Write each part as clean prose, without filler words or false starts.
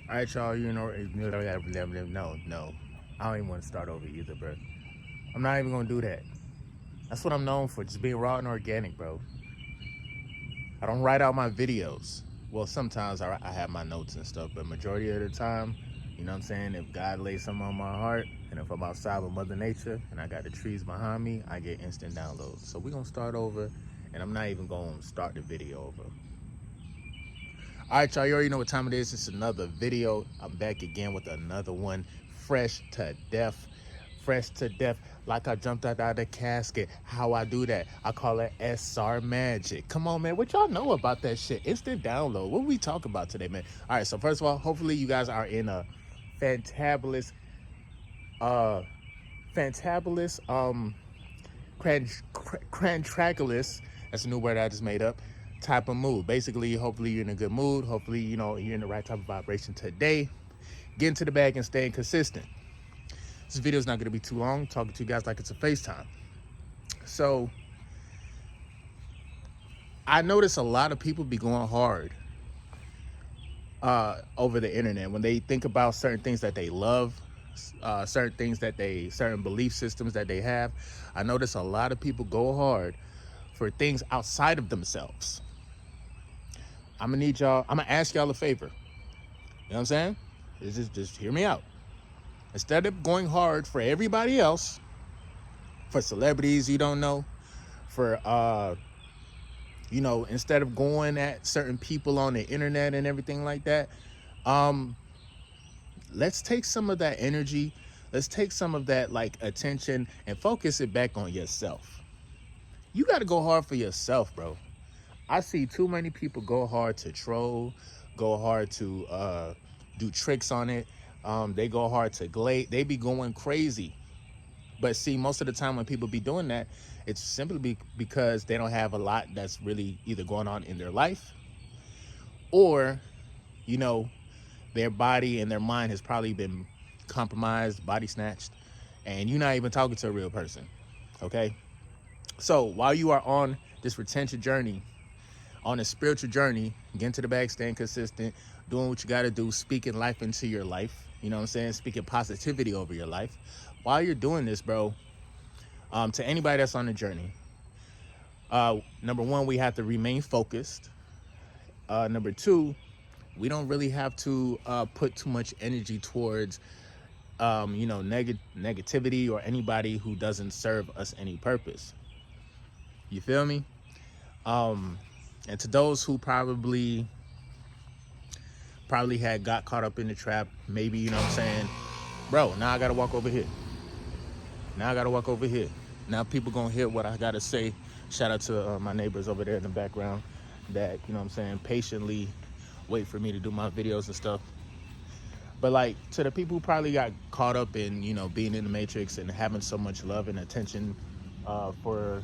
All right, y'all. No. I don't even want to start over either, bro. I'm not even gonna do that. That's what I'm known for, just being raw and organic, bro. I don't write out my videos. Well, sometimes I have my notes and stuff, but majority of the time, you know what I'm saying? If God lays something on my heart, and if I'm outside with Mother Nature, and I got the trees behind me, I get instant downloads. So we're gonna start over, and I'm not even gonna start the video over. All right, y'all, you already know what time it is. It's another video. I'm back again with another one, fresh to death. Fresh to death, like I jumped out of the casket. How I do that? I call it SR magic. Come on, man. What y'all know about that shit? Instant download. What we talk about today, man? All right, so first of all, hopefully you guys are in a fantabulous, uh, fantabulous, crantragulous, that's a new word I just made up, type of mood. Basically, hopefully you're in a good mood. Hopefully, you know, you're in the right type of vibration today. Get into the bag and staying consistent. This video is not going to be too long, talking to you guys like it's a FaceTime. So I notice a lot of people be going hard over the internet when they think about certain things that they love, certain belief systems that they have. I notice a lot of people go hard for things outside of themselves. I'm gonna ask y'all a favor. You know what I'm saying? Just hear me out. Instead of going hard for everybody else, for celebrities you don't know, for instead of going at certain people on the internet and everything like that, let's take some of that energy, let's take some of that like attention and focus it back on yourself. You got to go hard for yourself, bro. I see too many people go hard to troll, go hard to do tricks on it. They go hard to glade. They be going crazy. But see, most of the time when people be doing that, it's simply because they don't have a lot that's really either going on in their life, or, you know, their body and their mind has probably been compromised, body snatched, and you're not even talking to a real person, okay? So while you are on this retention journey, on a spiritual journey, get into the bag, staying consistent, doing what you got to do, speaking life into your life, you know what I'm saying? Speaking positivity over your life. While you're doing this, bro, to anybody that's on the journey, number one, we have to remain focused. Number two, we don't really have to put too much energy towards, negativity or anybody who doesn't serve us any purpose. You feel me? And to those who probably had got caught up in the trap, maybe, you know what I'm saying, bro, now I gotta walk over here. Now people gonna hear what I gotta say. Shout out to my neighbors over there in the background that, you know what I'm saying, patiently wait for me to do my videos and stuff. But like, to the people who probably got caught up in, you know, being in the matrix and having so much love and attention for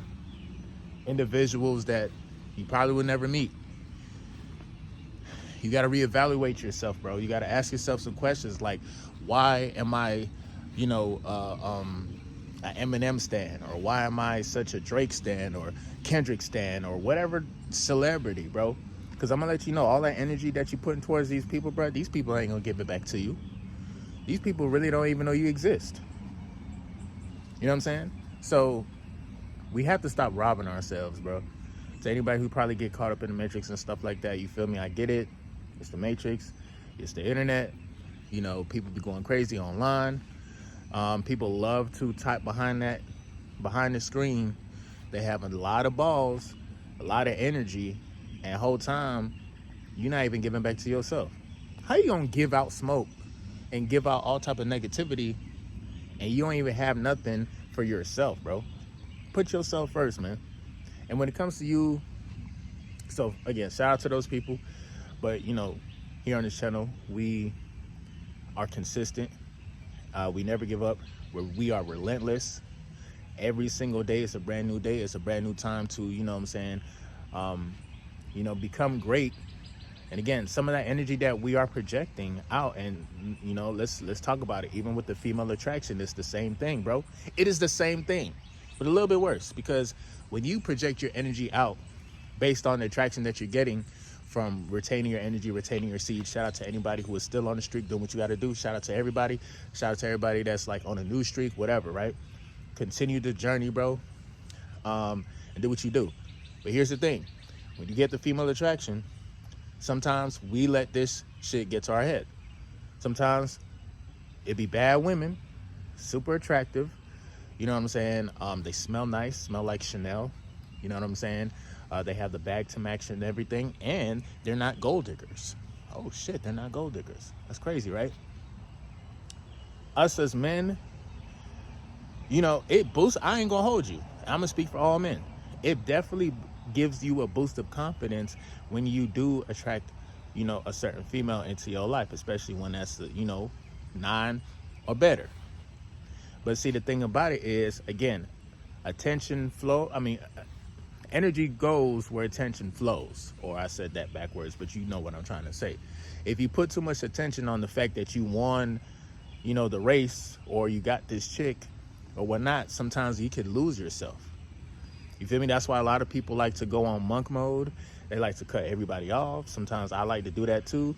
individuals that you probably would never meet, you got to reevaluate yourself, bro. You got to ask yourself some questions like, why am I, an Eminem stan, or why am I such a Drake stan or Kendrick stan or whatever celebrity, bro? Because I'm gonna let you know, all that energy that you're putting towards these people, bro, these people ain't gonna give it back to you. These people really don't even know you exist. You know what I'm saying? So we have to stop robbing ourselves, bro. To anybody who probably get caught up in the matrix and stuff like that, you feel me? I get it. It's the matrix. It's the internet. You know, people be going crazy online. People love to type behind the screen. They have a lot of balls, a lot of energy, and the whole time you're not even giving back to yourself. How you gonna give out smoke and give out all type of negativity and you don't even have nothing for yourself, bro? Put yourself first, man. And when it comes to you, so again, shout out to those people. But, you know, here on this channel, we are consistent. We never give up. We are relentless. Every single day is a brand new day. It's a brand new time to, you know what I'm saying, become great. And again, some of that energy that we are projecting out, and, you know, let's talk about it. Even with the female attraction, it's the same thing, bro. It is the same thing, but a little bit worse, because when you project your energy out based on the attraction that you're getting from retaining your energy, retaining your seed. Shout out to anybody who is still on the streak doing what you got to do. Shout out to everybody. Shout out to everybody that's like on a new streak, whatever, right? Continue the journey, bro, and do what you do. But here's the thing. When you get the female attraction, sometimes we let this shit get to our head. Sometimes it be bad women, super attractive, you know what I'm saying? They smell nice, smell like Chanel, you know what I'm saying? They have the bag to match and everything, and they're not gold diggers. Oh shit, they're not gold diggers. That's crazy, right? Us as men, you know, it boosts. I ain't gonna hold you. I'm gonna speak for all men. It definitely gives you a boost of confidence when you do attract, you know, a certain female into your life, especially when that's, you know, 9 or better. But see, the thing about it is, again, energy goes where attention flows. Or I said that backwards, but you know what I'm trying to say. If you put too much attention on the fact that you won, you know, the race, or you got this chick or whatnot, sometimes you could lose yourself. You feel me? That's why a lot of people like to go on monk mode. They like to cut everybody off. Sometimes I like to do that too.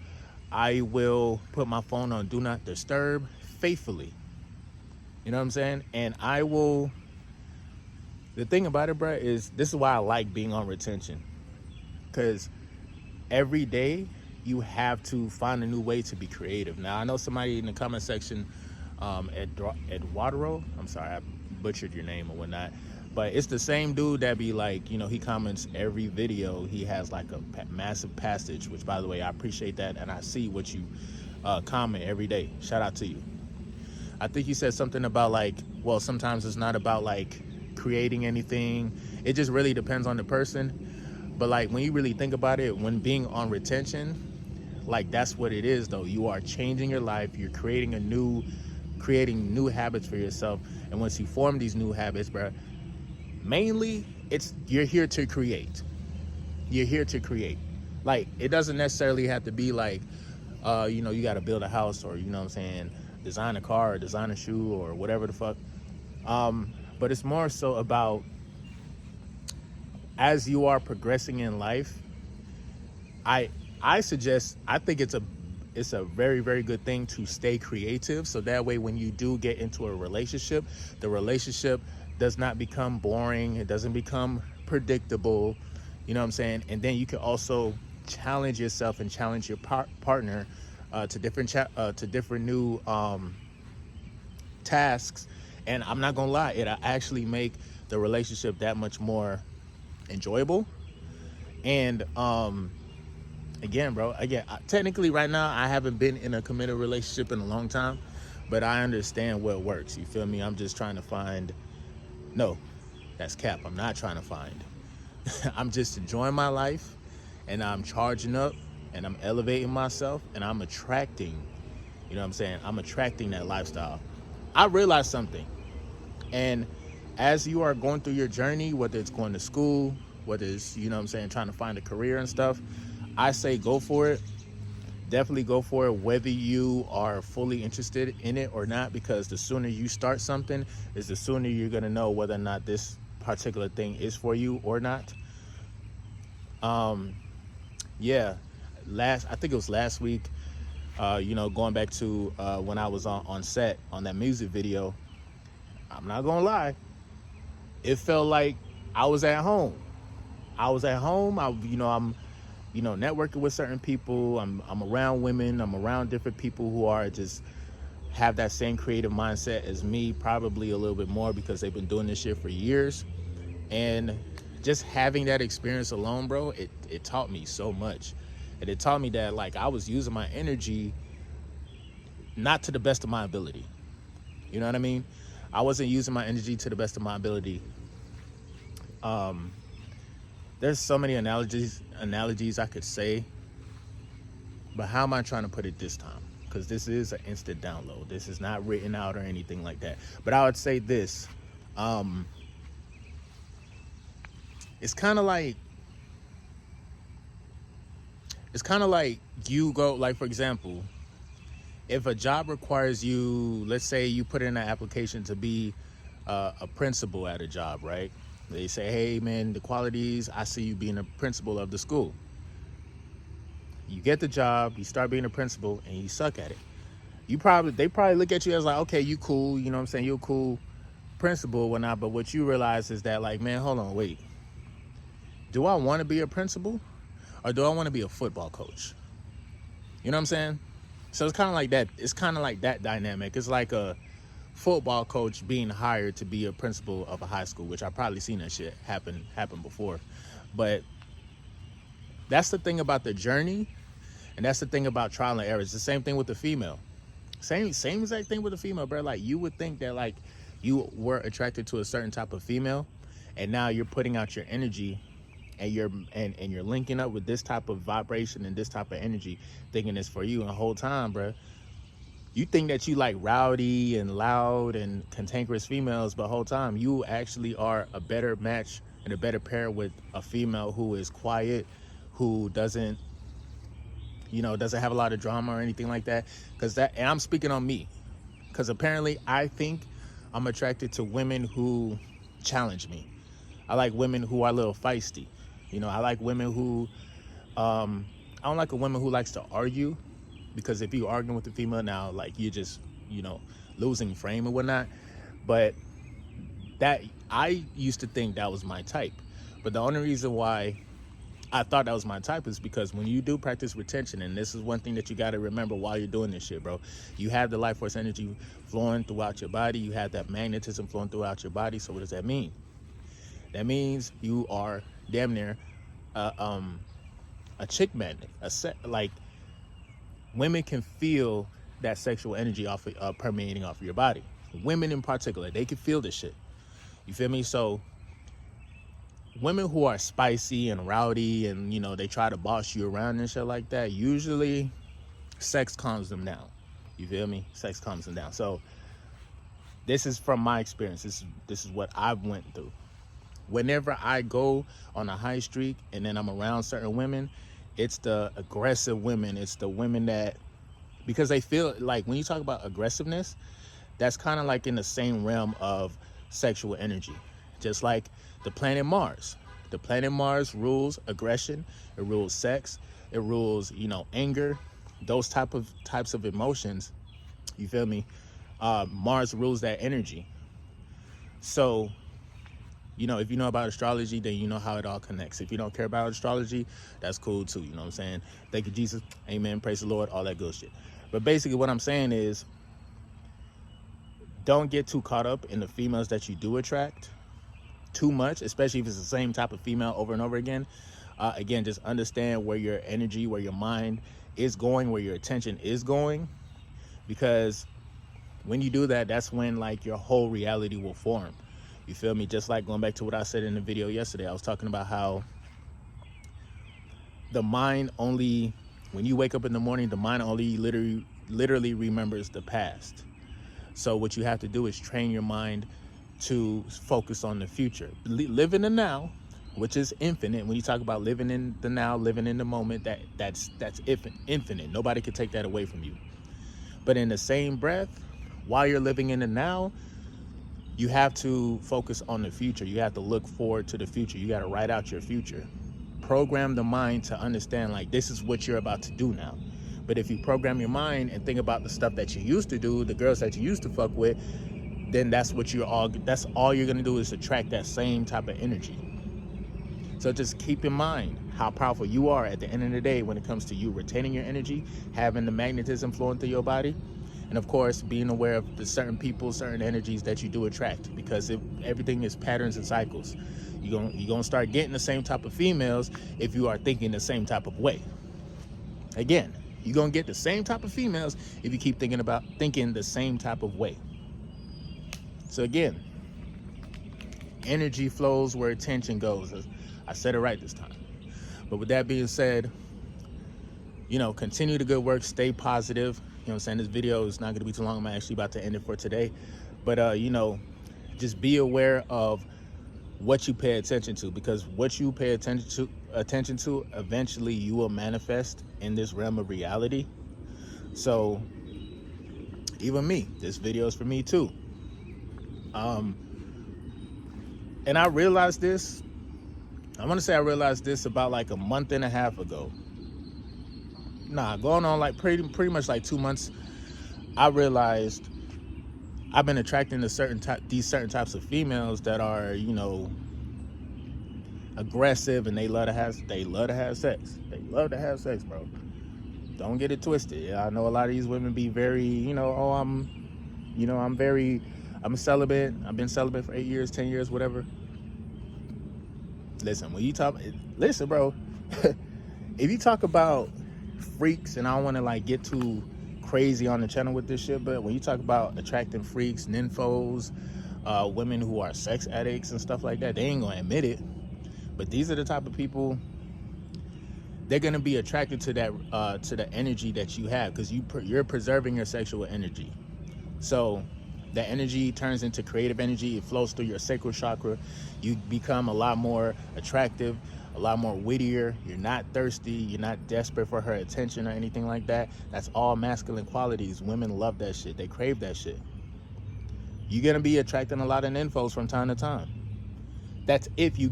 I will put my phone on do not disturb faithfully. You know what I'm saying? And I will, the thing about it, bro, is this is why I like being on retention. Because every day you have to find a new way to be creative. Now, I know somebody in the comment section, Eduardo, I'm sorry, I butchered your name or whatnot, but it's the same dude that be like, you know, he comments every video. He has like a massive passage, which, by the way, I appreciate that. And I see what you comment every day. Shout out to you. I think you said something about like, well, sometimes it's not about like creating anything. It just really depends on the person. But like when you really think about it, when being on retention, like that's what it is though. You are changing your life. You're creating new habits for yourself. And once you form these new habits, bro, mainly you're here to create. You're here to create. Like it doesn't necessarily have to be like, you know, you got to build a house or, you know what I'm saying, design a car or design a shoe or whatever the fuck. But it's more so about as you are progressing in life, I think it's a very, very good thing to stay creative. So that way, when you do get into a relationship, the relationship does not become boring. It doesn't become predictable. You know what I'm saying? And then you can also challenge yourself and challenge your partner to different new tasks. And I'm not gonna lie, it'll actually make the relationship that much more enjoyable. And technically right now I haven't been in a committed relationship in a long time, but I understand what works. You feel me? I'm just trying to find, no, that's cap. I'm not trying to find. I'm just enjoying my life, and I'm charging up, and I'm elevating myself, and I'm attracting, you know what I'm saying? I'm attracting that lifestyle. I realized something, and as you are going through your journey, whether it's going to school, whether it's, you know what I'm saying, trying to find a career and stuff, I say go for it. Definitely go for it, whether you are fully interested in it or not, because the sooner you start something is the sooner you're going to know whether or not this particular thing is for you or not. I think it was last week, you know, going back to when I was on set on that music video, I'm not gonna lie, it felt like I was at home. I'm networking with certain people. I'm around women. I'm around different people who are just have that same creative mindset as me, probably a little bit more because they've been doing this shit for years. And just having that experience alone, bro, it taught me so much. And it taught me that like I was using my energy not to the best of my ability. You know what I mean? I wasn't using my energy to the best of my ability. There's so many analogies I could say, but how am I trying to put it this time? Because this is an instant download. This is not written out or anything like that. But I would say this. It's kind of like you go, like, for example, if a job requires you, let's say you put in an application to be a principal at a job, right? They say, hey, man, the qualities, I see you being a principal of the school. You get the job, you start being a principal, and you suck at it. They probably look at you as like, okay, you cool, you know what I'm saying? You're a cool principal or whatnot, but what you realize is that, like, man, hold on, wait. Do I want to be a principal or do I want to be a football coach? You know what I'm saying? So it's kind of like that. It's kind of like that dynamic. It's like a football coach being hired to be a principal of a high school, which I've probably seen that shit happen before. But that's the thing about the journey, and that's the thing about trial and error. It's the same thing with the female. Same exact thing with the female, bro. Like, you would think that, like, you were attracted to a certain type of female, and now you're putting out your energy, and you're linking up with this type of vibration and this type of energy, thinking it's for you. And the whole time, bro, you think that you like rowdy and loud and cantankerous females, but the whole time you actually are a better match and a better pair with a female who is quiet, who doesn't have a lot of drama or anything like that. And I'm speaking on me, because apparently I think I'm attracted to women who challenge me. I like women who are a little feisty. I like women who, I don't like a woman who likes to argue, because if you arguing with a female now, like, you're just, losing frame and whatnot. But that, I used to think that was my type. But the only reason why I thought that was my type is because when you do practice retention, and this is one thing that you got to remember while you're doing this shit, bro, you have the life force energy flowing throughout your body. You have that magnetism flowing throughout your body. So what does that mean? That means you are damn near a chick magnet. Like, women can feel that sexual energy permeating off of your body. Women in particular, they can feel this shit. You feel me? So women who are spicy and rowdy and, they try to boss you around and shit like that, usually sex calms them down. You feel me? Sex calms them down. So this is from my experience. This is what I've went through. Whenever I go on a high streak and then I'm around certain women, it's the aggressive women. It's the women that, because they feel like, when you talk about aggressiveness, that's kind of like in the same realm of sexual energy. Just like the planet Mars. The planet Mars rules aggression. It rules sex. It rules, anger. Those types of emotions. You feel me? Mars rules that energy. So, if you know about astrology, then you know how it all connects. If you don't care about astrology, that's cool too. You know what I'm saying? Thank you, Jesus. Amen. Praise the Lord. All that good shit. But basically what I'm saying is, don't get too caught up in the females that you do attract too much, especially if it's the same type of female over and over again. Again, just understand where your energy, where your mind is going, where your attention is going. Because when you do that, that's when, like, your whole reality will form. You feel me? Just like going back to what I said in the video yesterday, I was talking about how the mind only, when you wake up in the morning, the mind only literally remembers the past. So what you have to do is train your mind to focus on the future. Live in the now, which is infinite. When you talk about living in the now, living in the moment, that's infinite. Nobody can take that away from you. But in the same breath, while you're living in the now, you have to focus on the future. You have to look forward to the future. You got to write out your future. Program the mind to understand, like, this is what you're about to do now. But if you program your mind and think about the stuff that you used to do, the girls that you used to fuck with, then that's all you're going to do is attract that same type of energy. So just keep in mind how powerful you are at the end of the day when it comes to you retaining your energy, having the magnetism flowing through your body. And of course, being aware of the certain people, certain energies that you do attract, because everything is patterns and cycles. You're gonna start getting the same type of females if you are thinking the same type of way. Again, you're gonna get the same type of females if you keep thinking the same type of way. So again, energy flows where attention goes. I said it right this time. But with that being said, continue the good work, stay positive. You know what I'm saying? This video is not going to be too long. I'm actually about to end it for today. But, just be aware of what you pay attention to, because what you pay attention to, eventually you will manifest in this realm of reality. So even me, this video is for me too. And I realized this, I want to say I realized this about like a month and a half ago. Nah, going on like pretty much like 2 months, I realized I've been attracting to these certain types of females that are, you know, aggressive, and they love to have sex. They love to have sex, bro. Don't get it twisted. Yeah, I know a lot of these women be very, you know, oh, I'm celibate. I've been celibate for 8 years, 10 years, whatever. Listen, listen, bro. If you talk about freaks, and I don't want to like get too crazy on the channel with this shit, but when you talk about attracting freaks, nymphos, women who are sex addicts and stuff like that, they ain't gonna admit it. But these are the type of people, they're gonna be attracted to the energy that you have, because you're preserving your sexual energy. So that energy turns into creative energy. It flows through your sacral chakra. You become a lot more attractive, a lot more wittier. You're not thirsty. You're not desperate for her attention or anything like that. That's all masculine qualities. Women love that shit. They crave that shit. You're gonna be attracting a lot of nymphos from time to time. That's if you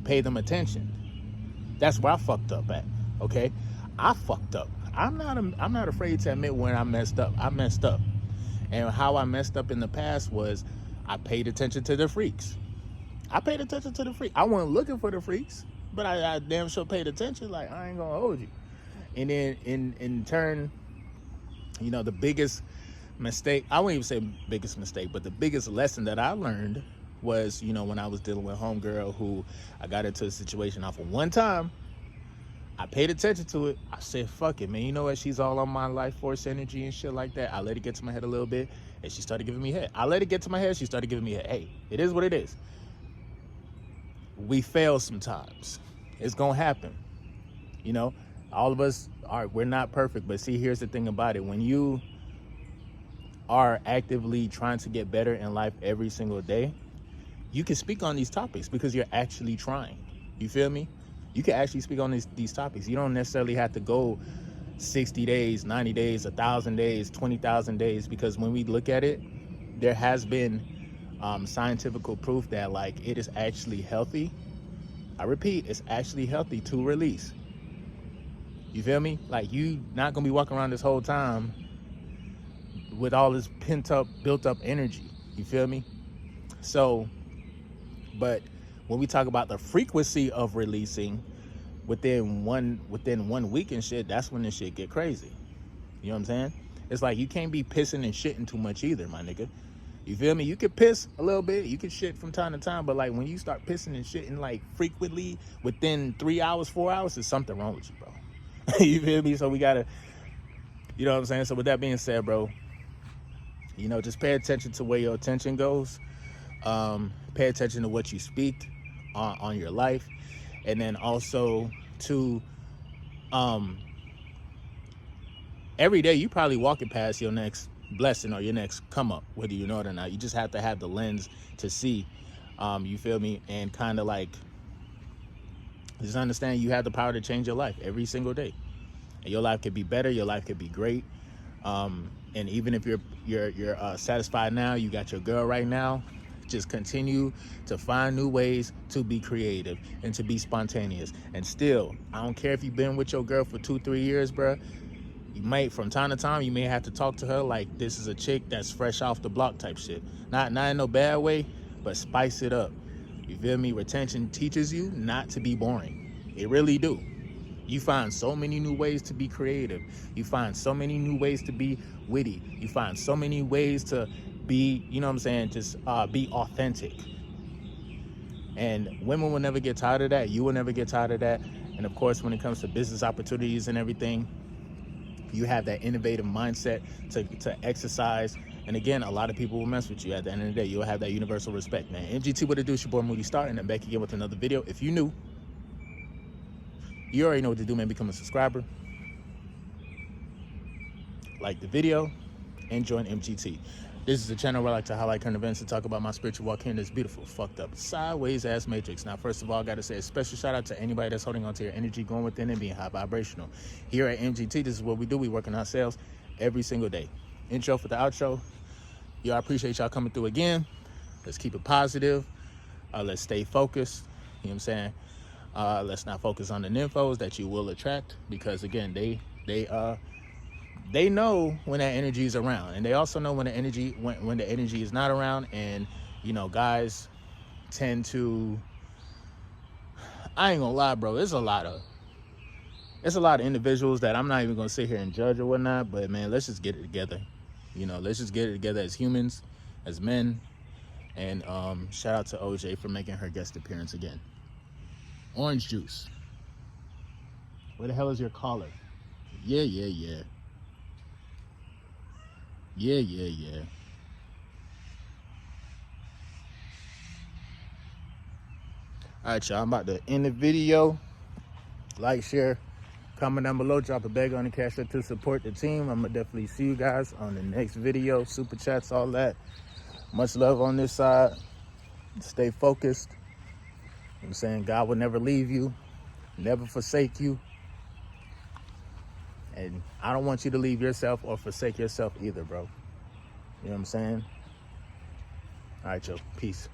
pay them attention. That's where I fucked up at. Okay, I fucked up. I'm not afraid to admit when I messed up. I messed up. And how I messed up in the past was I paid attention to the freaks. I paid attention to the freaks. I wasn't looking for the freaks, but I damn sure paid attention. Like, I ain't gonna hold you. And then in turn, you know, the biggest mistake, I wouldn't even say biggest mistake, but the biggest lesson that I learned was, you know, when I was dealing with homegirl who I got into a situation off of one time. I paid attention to it. I said, fuck it, man. You know what? She's all on my life force energy and shit like that. I let it get to my head a little bit, and she started giving me head. I let it get to my head. She started giving me head. Hey, it is what it is. We fail sometimes. It's going to happen. You know, all of us we're not perfect, but see, here's the thing about it. When you are actively trying to get better in life every single day, you can speak on these topics because you're actually trying. You feel me? You can actually speak on these topics. You don't necessarily have to go 60 days, 90 days, 1,000 days, 20,000 days, because when we look at it, there has been scientific proof that, like, it is actually healthy. I repeat, it's actually healthy to release. You feel me? Like, you not gonna be walking around this whole time with all this built up energy. You feel me? So, but when we talk about the frequency of releasing within one week and shit, that's when this shit get crazy. You know what I'm saying? It's like you can't be pissing and shitting too much either, my nigga. You feel me? You can piss a little bit, you can shit from time to time, but like when you start pissing and shitting like frequently within 3 hours, 4 hours, there's something wrong with you, bro. You feel me? So we gotta, you know what I'm saying? So with that being said, bro, you know, just pay attention to where your attention goes. Pay attention to what you speak on your life, and then also to every day you probably walking past your next blessing or your next come up, whether you know it or not. You just have to have the lens to see. You feel me? And kind of like just understand you have the power to change your life every single day, and your life could be better, your life could be great. And even if you're satisfied now, you got your girl right now, just continue to find new ways to be creative and to be spontaneous. And still, I don't care if you've been with your girl for 2-3 years, bro. You might, from time to time, you may have to talk to her like this is a chick that's fresh off the block type shit. Not in no bad way, but spice it up. You feel me? Retention teaches you not to be boring. It really do. You find so many new ways to be creative. You find so many new ways to be witty. You find so many ways to be, you know what I'm saying, just be authentic. And women will never get tired of that. You will never get tired of that. And of course, when it comes to business opportunities and everything, you have that innovative mindset to exercise. And again, a lot of people will mess with you. At the end of the day, you'll have that universal respect, man. MGT, what it do? It's your boy Moody Starr, and I'm back again with another video. If you new, you already know what to do, man. Become a subscriber, like the video, and join MGT. This is a channel where I like to highlight current events and talk about my spiritual walk here in this beautiful, fucked up, sideways ass matrix. Now, first of all, I got to say a special shout out to anybody that's holding on to your energy, going within and being high vibrational. Here at MGT, this is what we do. We work on ourselves every single day. Intro for the outro. Yo, I appreciate y'all coming through again. Let's keep it positive. Let's stay focused. You know what I'm saying? Let's not focus on the nymphos that you will attract, because again, they They know when that energy is around, and they also know when the energy is not around. And guys tend to, I ain't gonna lie, bro, it's a lot of individuals that I'm not even gonna sit here and judge or whatnot, but man, let's just get it together. Let's just get it together as humans, as men. And shout out to OJ for making her guest appearance again. Orange juice. Where the hell is your caller? Yeah. All right, y'all, I'm about to end the video. Like, share, comment down below, drop a bag on the Cash App to support the team. I'm gonna definitely see you guys on the next video. Super chats, all that. Much love on this side. Stay focused. I'm saying God will never leave you, never forsake you. And I don't want you to leave yourself or forsake yourself either, bro. You know what I'm saying? All right, yo. Peace.